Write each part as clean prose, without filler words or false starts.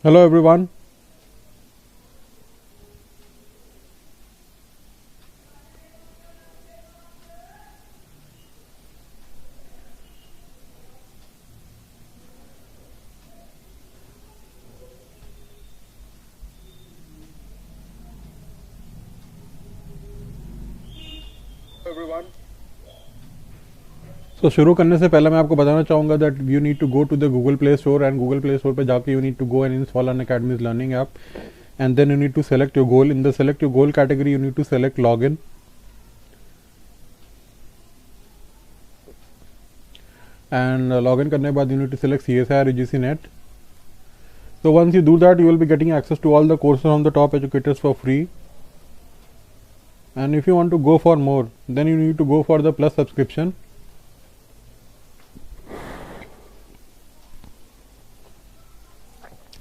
Hello everyone. So शुरू करने से पहले मैं आपको बताना चाहूँगा that you need to go to the Google Play Store and Google Play Store पे जाके you need to go and install an Academy's Learning app and then you need to select your goal. In the select your goal category you need to select login and login करने के बाद you need to select CSIR UGC Net. So once you do that you will be getting access to all the courses from the top educators for free. And if you want to go for more then you need to go for the plus subscription.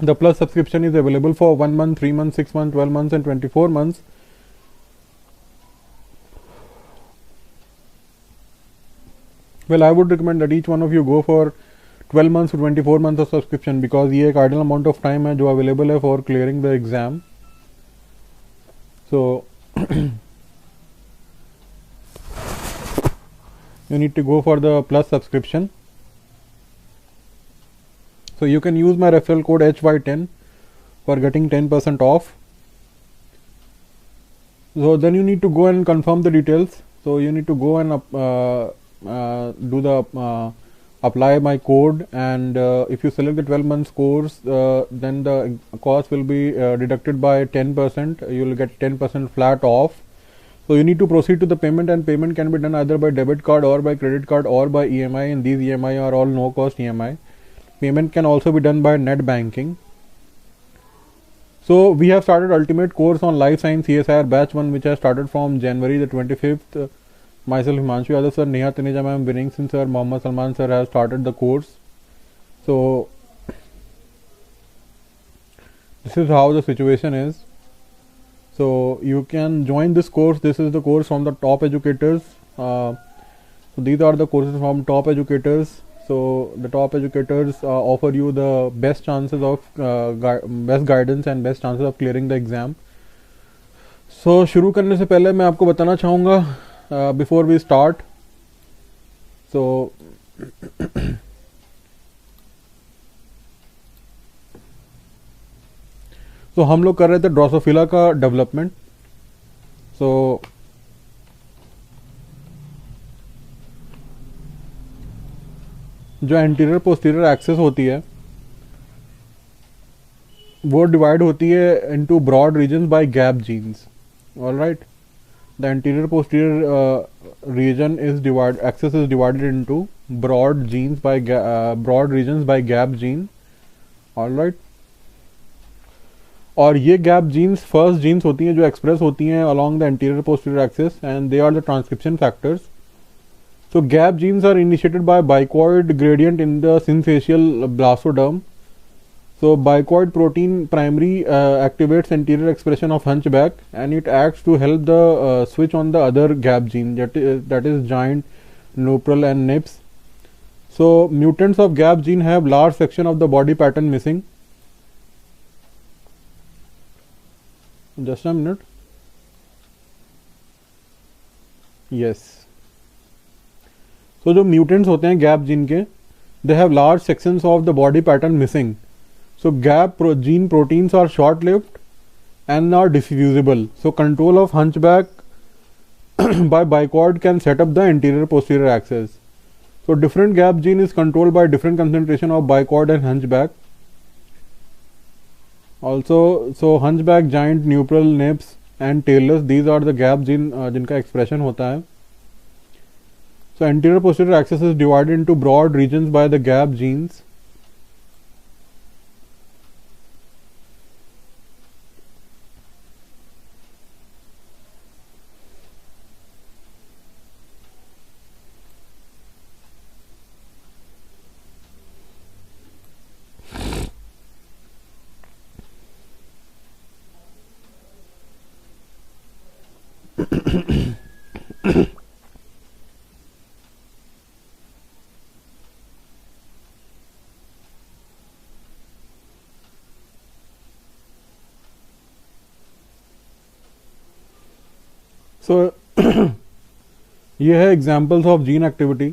The plus subscription is available for 1 month, 3 months, 6 months, 12 months and 24 months. Well, I would recommend that each one of you go for 12 months to 24 months of subscription because ये एक ideal amount of time है जो available है for clearing the exam. So you need to go for the plus subscription. So you can use my referral code HY10 for getting 10% off. So then you need to go and confirm the details. So you need to go and do the apply my code, and if you select the 12 months course then the cost will be deducted by 10%. You will get 10% flat off. So you need to proceed to the payment, and payment can be done either by debit card or by credit card or by EMI, and these EMI are all no cost EMI. Payment can also be done by net banking. So we have started ultimate course on life science CSIR batch 1, which has started from January the 25th. Myself Himanshu Yadav sir, Neha Taneja ma'am, Viren Singh sir, Mohammad Salman sir have started the course. So this is how the situation is. So you can join this course. This is the course from the top educators. So these are the courses from top educators. So the top educators offer you the best chances of best guidance and best chances of clearing the exam. So शुरू करने से पहले मैं आपको बताना चाहूँगा before we start. So तो हम लोग कर रहे थे ड्रोसोफिला का डेवलपमेंट. सो जो एंटीरियर पोस्टीरियर एक्सेस होती है वो डिवाइड होती है into broad regions by gap genes. Alright, the anterior posterior region is divide axis is divided into broad genes by broad regions by gap gene. Alright, और ये gap jeans first jeans होती हैं जो express होती हैं along the anterior posterior axis, and they are the transcription factors. So gap genes are initiated by bicoid gradient in the synfacial blastoderm. So bicoid protein primary activates anterior expression of hunchback, and it acts to help the switch on the other gap gene, that is giant, nupral and nips. So mutants of gap gene have large section of the body pattern missing. Just a minute. Yes. तो जो mutants होते हैं gap gene के, they have large sections of the body pattern missing. So gap gene proteins are short lived and are diffusible. So control of hunchback by bicoid can set up the anterior posterior axis. So different gap gene is controlled by different concentration of bicoid and hunchback. Also so hunchback, giant, neutral, knirps and tailless, these are the gap gene जिनका expression होता है. So anterior posterior axis is divided into broad regions by the gap genes. So ये है examples of gene activity.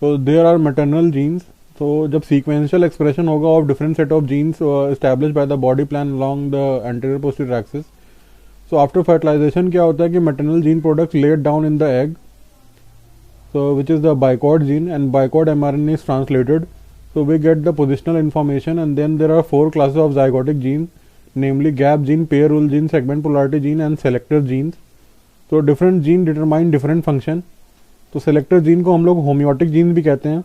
तो there are maternal genes. तो जब sequential expression होगा of different set of genes establish by the body plan along the anterior posterior axis. So after fertilization क्या होता है कि maternal gene products laid down in the egg, so which is the bicod gene, and bicod mRNA is translated, so we get the positional information. And then there are 4 classes of zygotic genes, namely gap gene, pair rule gene, segment polarity gene and selector genes. So different gene determine different function. तो selector gene को हम लोग homeotic gene भी कहते हैं.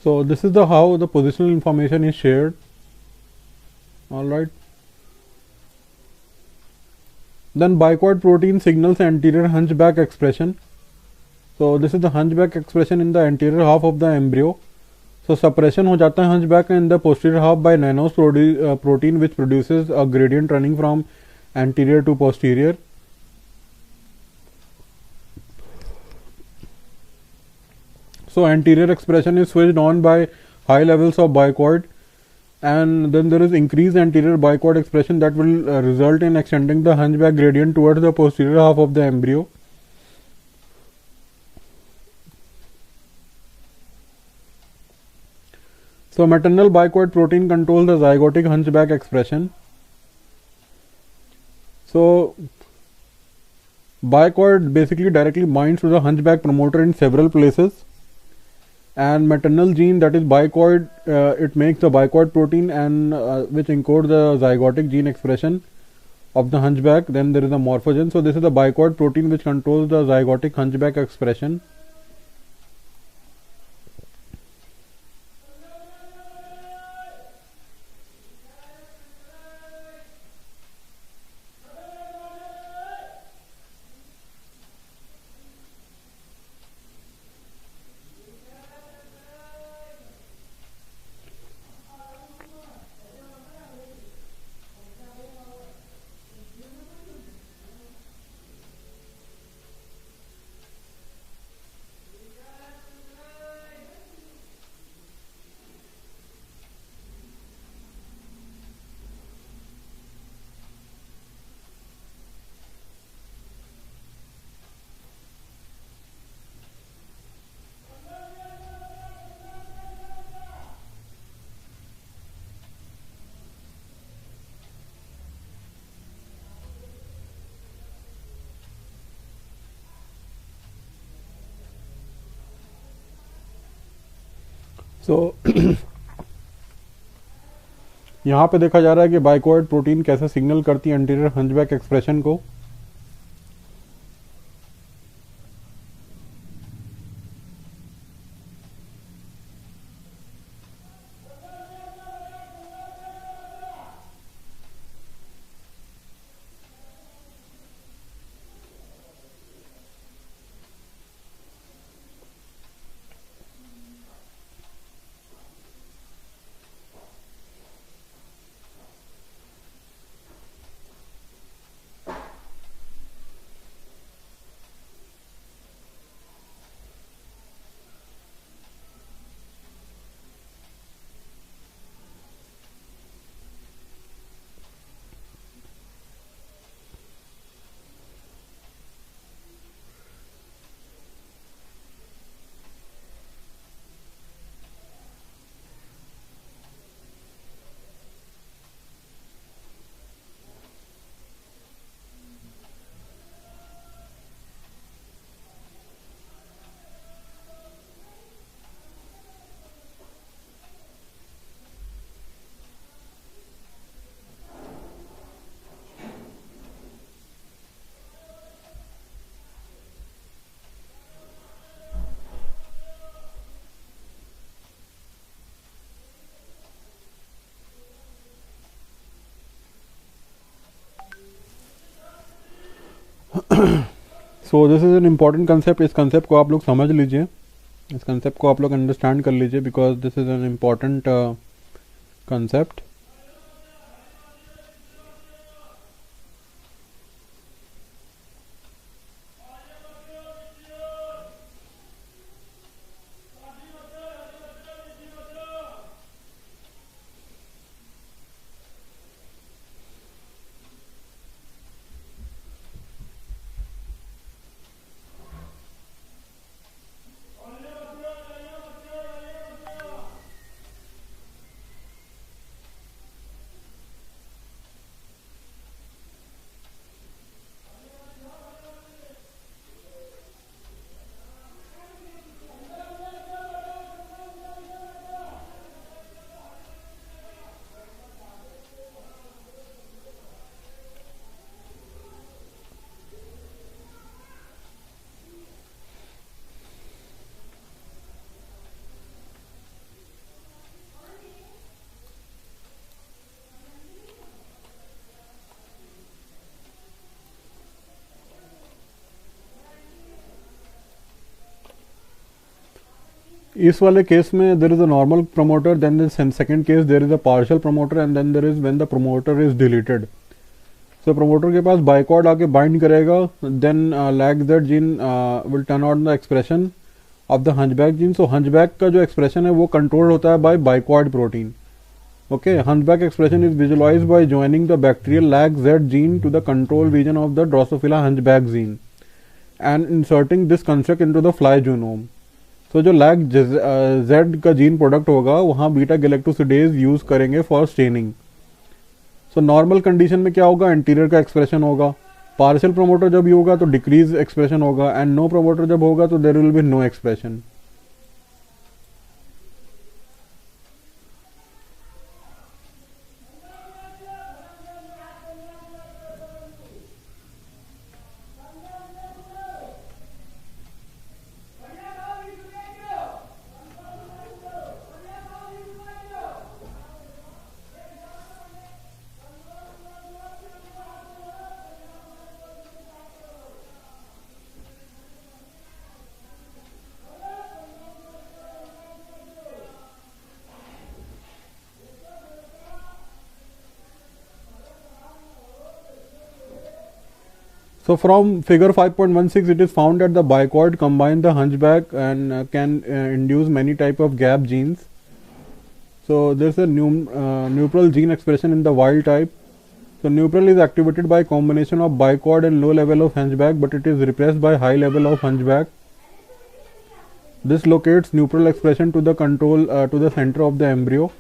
So this is the how the positional information is shared. All right. Then bicod protein signals anterior hunchback expression. So this is the hunchback expression in the anterior half of the embryo. So suppression हो जाता है hunchback in the posterior half by nanose protein which produces a gradient running from anterior to posterior. So anterior expression is switched on by high levels of bicod, and then there is increased anterior bicod expression that will result in extending the hunchback gradient towards the posterior half of the embryo. So maternal bicod protein controls the zygotic hunchback expression. So bicod basically directly binds to the hunchback promoter in several places, and maternal gene, that is bicod, it makes the bicod protein and which encodes the zygotic gene expression of the hunchback. Then there is a morphogen. So this is the bicod protein which controls the zygotic hunchback expression. सो यहाँ पे देखा जा रहा है कि बाइकॉर्ड protein कैसे signal करती है एंटीरियर हंचबैक एक्सप्रेशन को. So this is an important concept. इस कंसेप्ट को आप लोग समझ लीजिए, इस कंसेप्ट को आप लोग अंडरस्टैंड कर लीजिए, because this is an important concept. इस वाले केस में there is a normal promoter, then in second case there is a partial promoter, and then there is when the promoter is deleted. So promoter के पास bicoid आके bind करेगा, then LAG-Z gene will turn on the expression of the hunchback gene. So hunchback का जो expression है वो control होता है by bicoid protein. Okay, hunchback expression is visualized by joining the bacterial LAG-Z gene to the control region of the Drosophila hunchback gene and inserting this construct into the fly genome. तो जो LAG-Z का gene product होगा वहाँ beta galactosidase use करेंगे for staining. So normal condition में क्या होगा, anterior का एक्सप्रेशन होगा. पार्शियल प्रमोटर जब भी होगा तो डिक्रीज एक्सप्रेशन होगा, एंड नो प्रमोटर जब होगा तो there will be no expression. So from figure 5.16 it is found that the bicord combine the hunchback and can induce many type of gap genes. So there is a neutral gene expression in the wild type. So neutral is activated by combination of bicord and low level of hunchback, but it is repressed by high level of hunchback. This locates neutral expression to the control to the center of the embryo.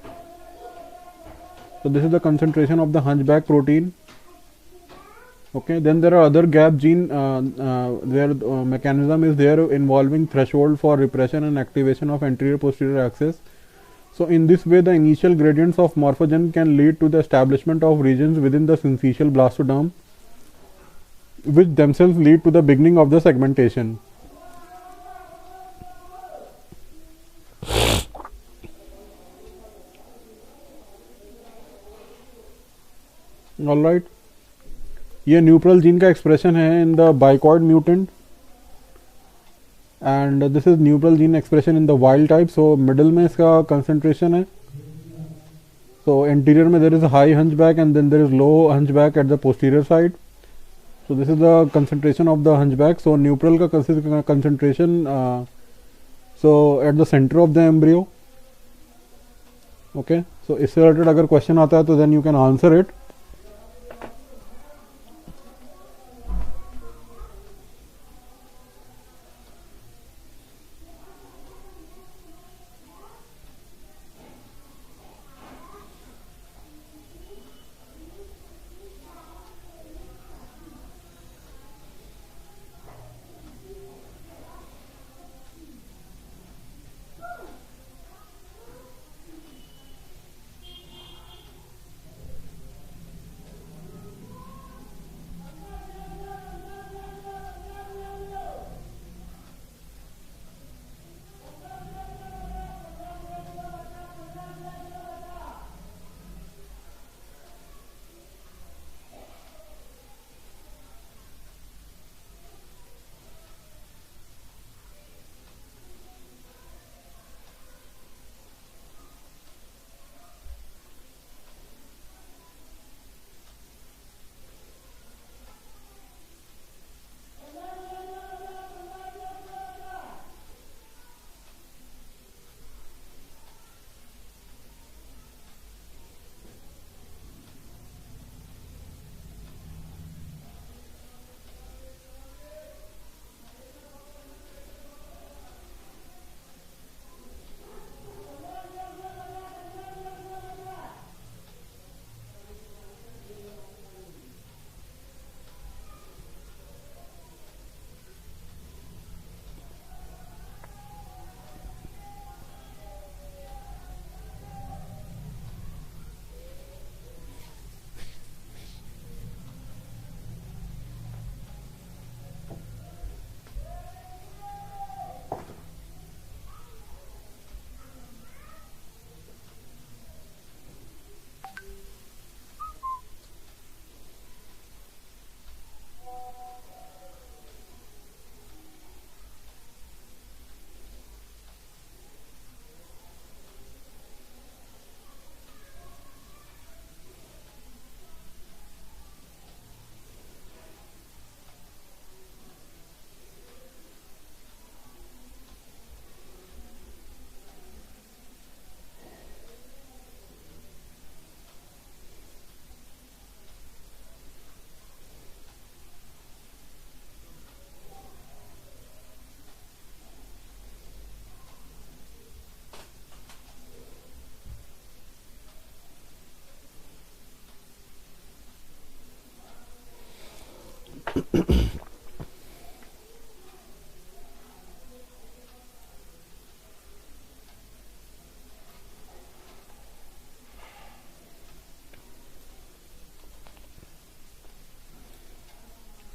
So this is the concentration of the hunchback protein. Okay, then there are other gap gene where mechanism is there involving threshold for repression and activation of anterior posterior axis. So in this way, the initial gradients of morphogen can lead to the establishment of regions within the syncytial blastoderm, which themselves lead to the beginning of the segmentation. Alright, ये neutral gene का expression है in the bicoid mutant, and this is neutral gene expression in the wild type. So middle में इसका concentration है. So anterior में there is high hunchback and then there is low hunchback at the posterior side. So this is the concentration of the hunchback. So neutral का concentration so at the centre of the embryo. Okay, so इससे related अगर question आता है तो then you can answer it.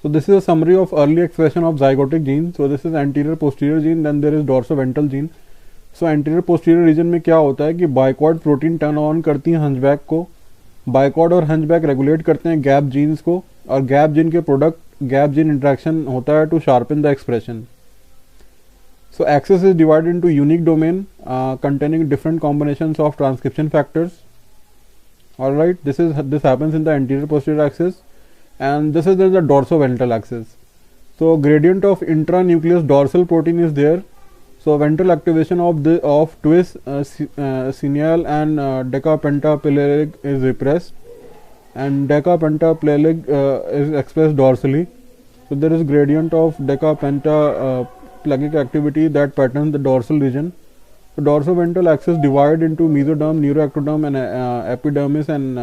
So this is a summary of early expression of zygotic gene. So this is anterior posterior gene, then there is dorsoventral gene. So anterior posterior region में क्या होता है कि बाइकॉर्ड protein turn on करती हैं hunchback को, बाइकॉर्ड और hunchback regulate करते हैं गैप जीन्स को, और गैप जीन के प्रोडक्ट गैप जीन इंट्रैक्शन होता है to sharpen the expression. So axis is divided into unique domain containing different combinations of transcription factors. Alright, this happens in the anterior posterior axis, and this is the dorsoventral axis. So gradient of intranucleus dorsal protein is there. So ventral activation of twist, signal and decapentapelaric is repressed, and decapentapelaric is expressed dorsally. So there is gradient of decapentapelagic activity that patterns the dorsal region. The dorsoventral axis divided into mesoderm, neuroectoderm, and epidermis and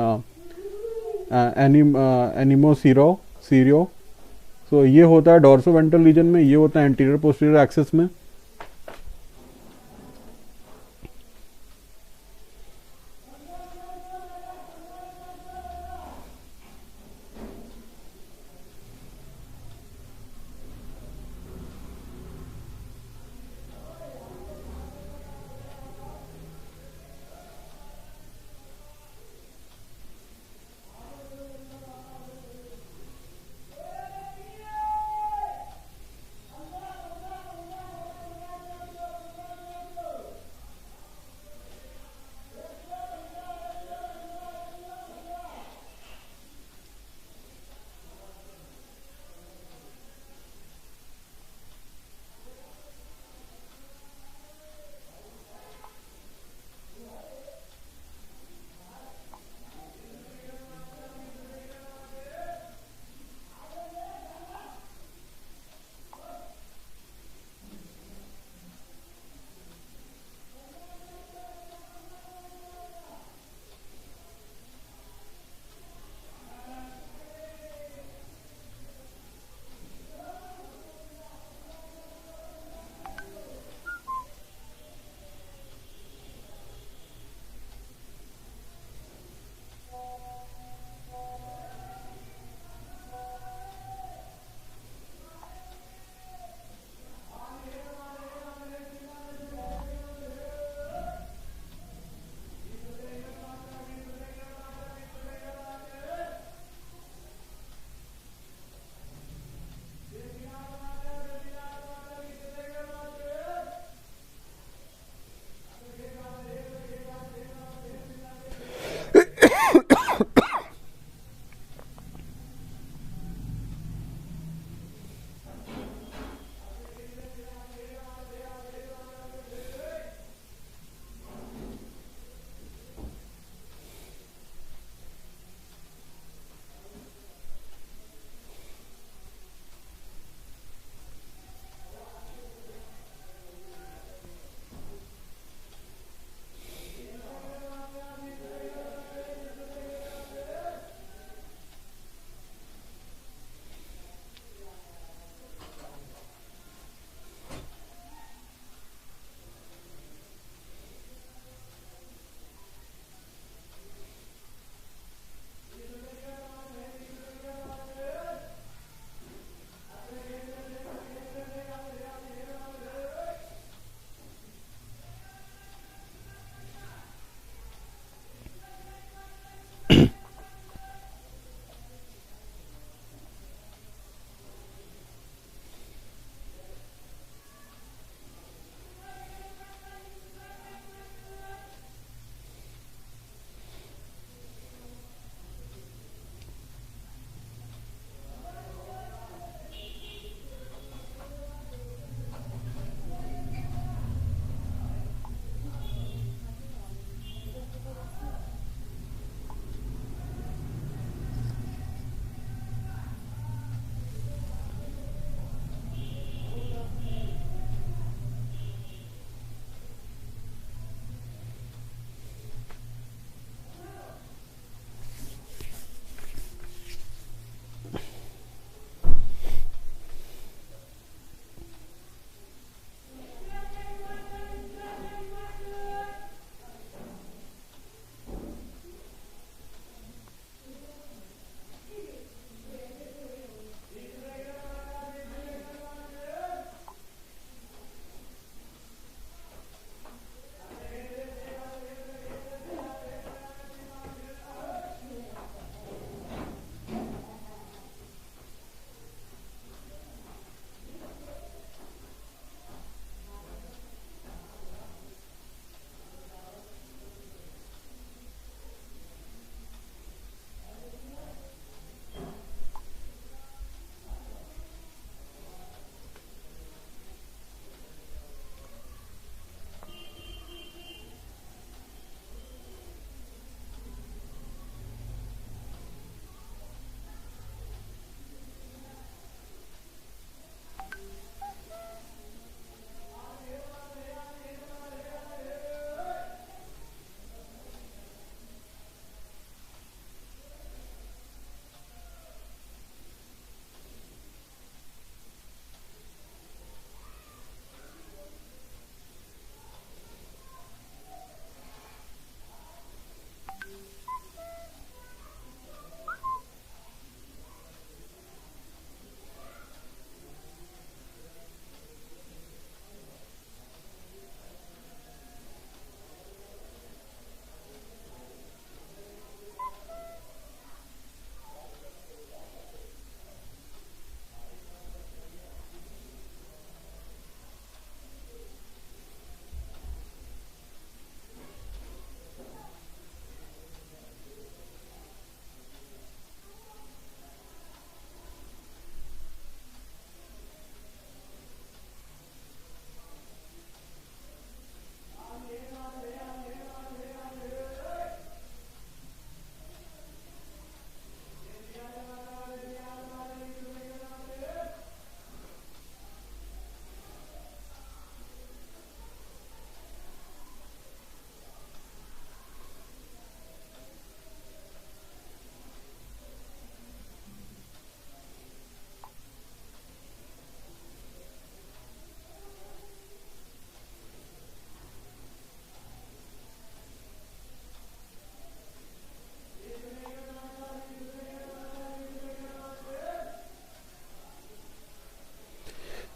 animosero. So ये होता है dorsoventral region में, ये होता है anterior posterior axis में.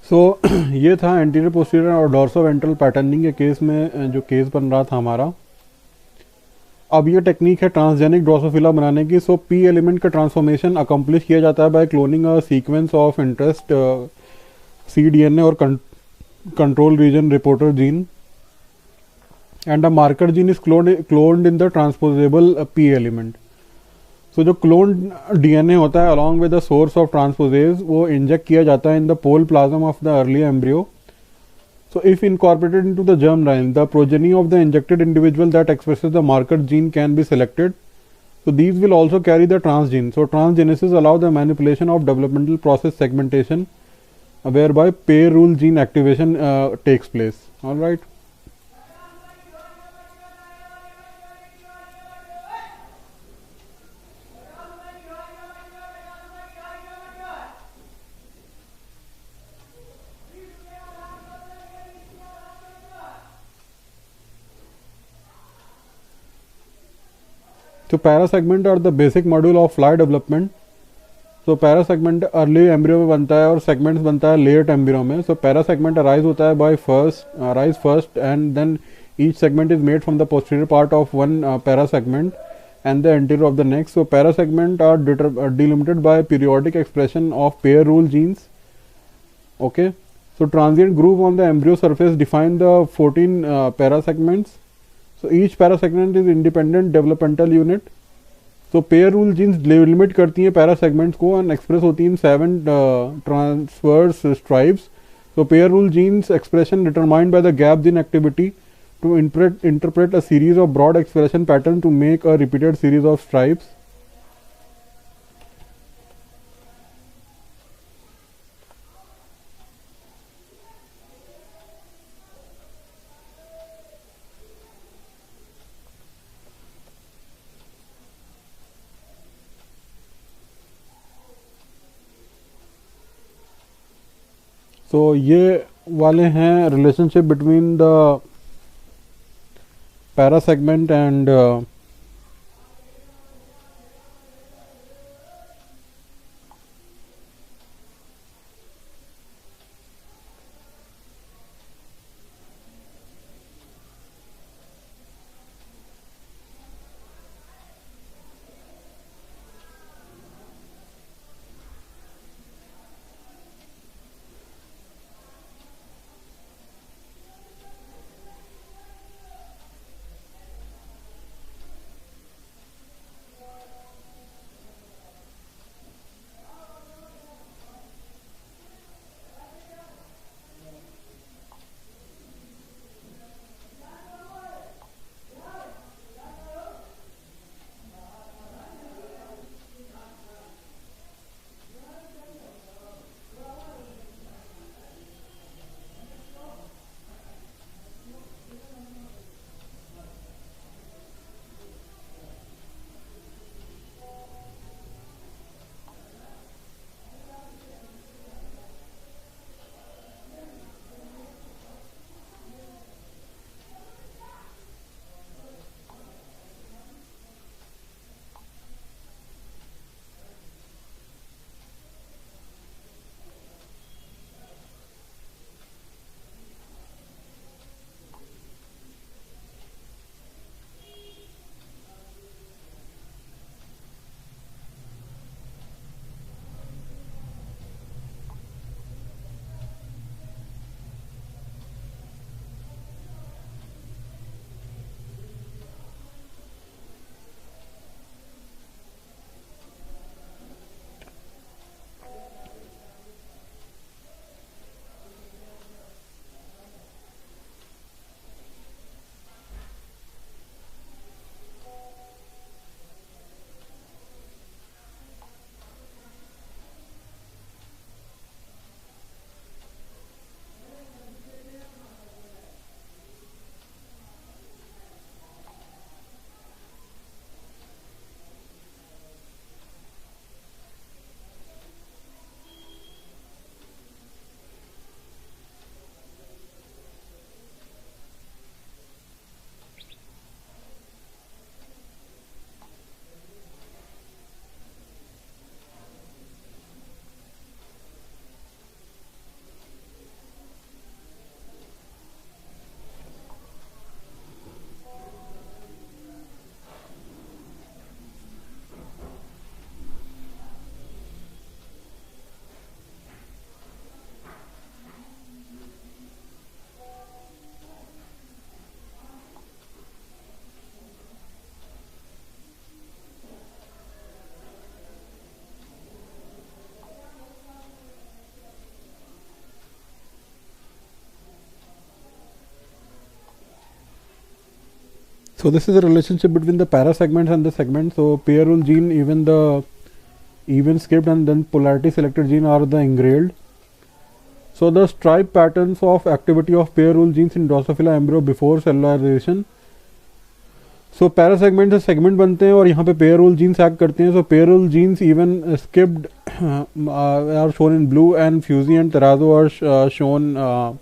सो ये था एंटीरियर पोस्टीरियर और डॉर्सोवेंट्रल पैटर्निंग के केस में जो केस बन रहा था हमारा। अब ये टेक्निक है ट्रांसजेनिक ड्रोसोफिला बनाने की। सो पी एलिमेंट का ट्रांसफॉर्मेशन अकम्प्लिश किया जाता है by cloning a sequence of interest cDNA और control region reporter gene, and a marker gene is cloned in the transposable P element. So जो clone DNA होता है along with the source of transposase वो inject किया जाता है in the pole plasm of the early embryo. So if incorporated into the germline, the progeny of the injected individual that expresses the marker gene can be selected. So these will also carry the transgene. So transgenesis allow the manipulation of developmental process segmentation, whereby pair rule gene activation takes place. All right. So parasegment are the basic module of fly development. So parasegment early embryo में बनता है और segments बनता है late embryo में. So parasegment arise होता है by arise first and then each segment is made from the posterior part of one parasegment and the anterior of the next. So parasegment are delimited by periodic expression of pair rule genes. Okay. So transient groove on the embryo surface define the 14 parasegments. So each parasegment is independent developmental unit. So pair rule genes limit करती हैं para segments को and express होती हैं 7 transverse stripes. So pair rule genes expression determined by the gap gene activity to interpret a series of broad expression pattern to make a repeated series of stripes. तो ये वाले हैं relationship between the parasegment and So this is the relationship between the para segments and the segments. So pair rule gene, even the even skipped and then polarity selected gene are the engrailed. So the stripe patterns of activity of pair rule genes in Drosophila embryo before cellularization. So para segment से segment बनते हैं और यहाँ पे pair rule genes act करते हैं. So pair rule genes even skipped are shown in blue and Fusey and Tarazo are shown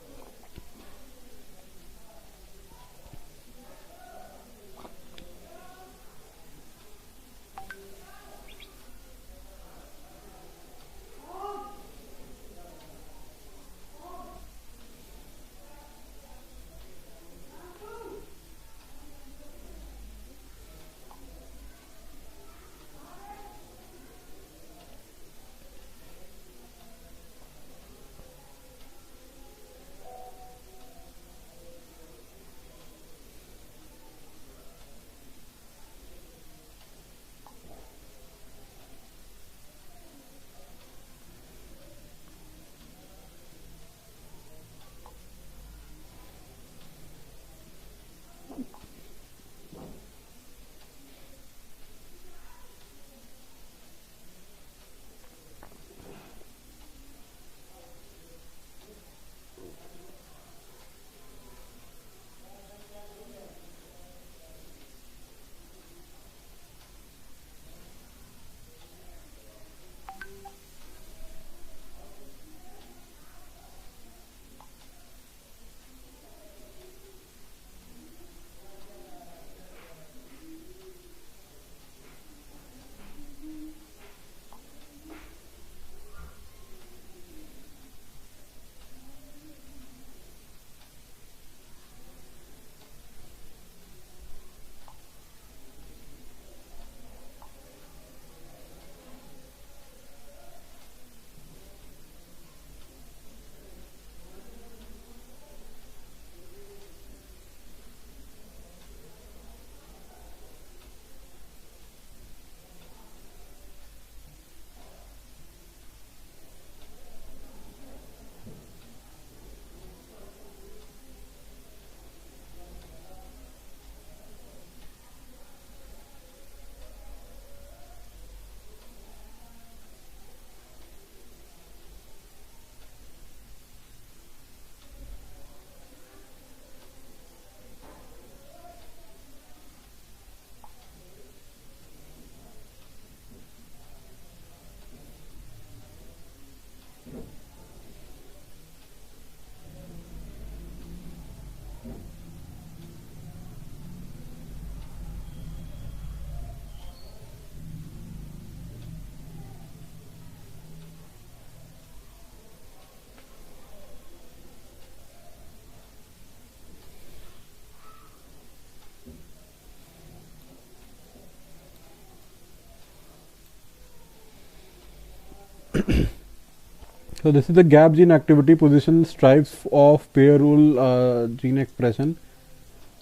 so this is the gap gene activity position stripes of pair rule gene expression.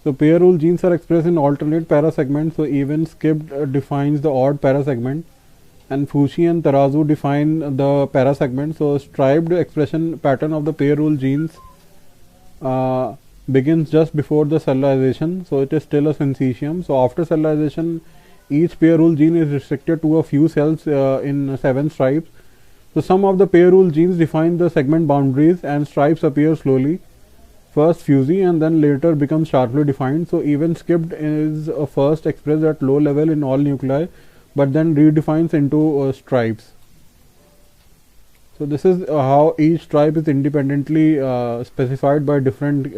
So pair rule genes are expressed in alternate para segments. So even skipped defines the odd para segment, and Fushi and Tarazu define the para segment. So striped expression pattern of the pair rule genes begins just before the cellularization. So it is still a syncytium. So after cellularization, each pair rule gene is restricted to a few cells in 7 stripes. So some of the pair rule genes define the segment boundaries and stripes appear slowly. First fusy and then later becomes sharply defined. So even skipped is first expressed at low level in all nuclei, but then redefines into stripes. So this is how each stripe is independently specified by different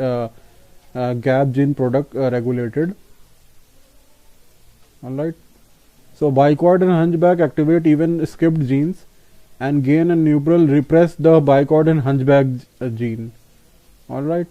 gap gene product regulated. Alright. So bichord and hunchback activate even skipped genes, and gain and nubral repress the bichord and hunchback gene. Alright.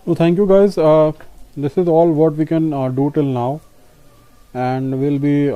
So thank you guys. This is all what we can do till now, and we'll be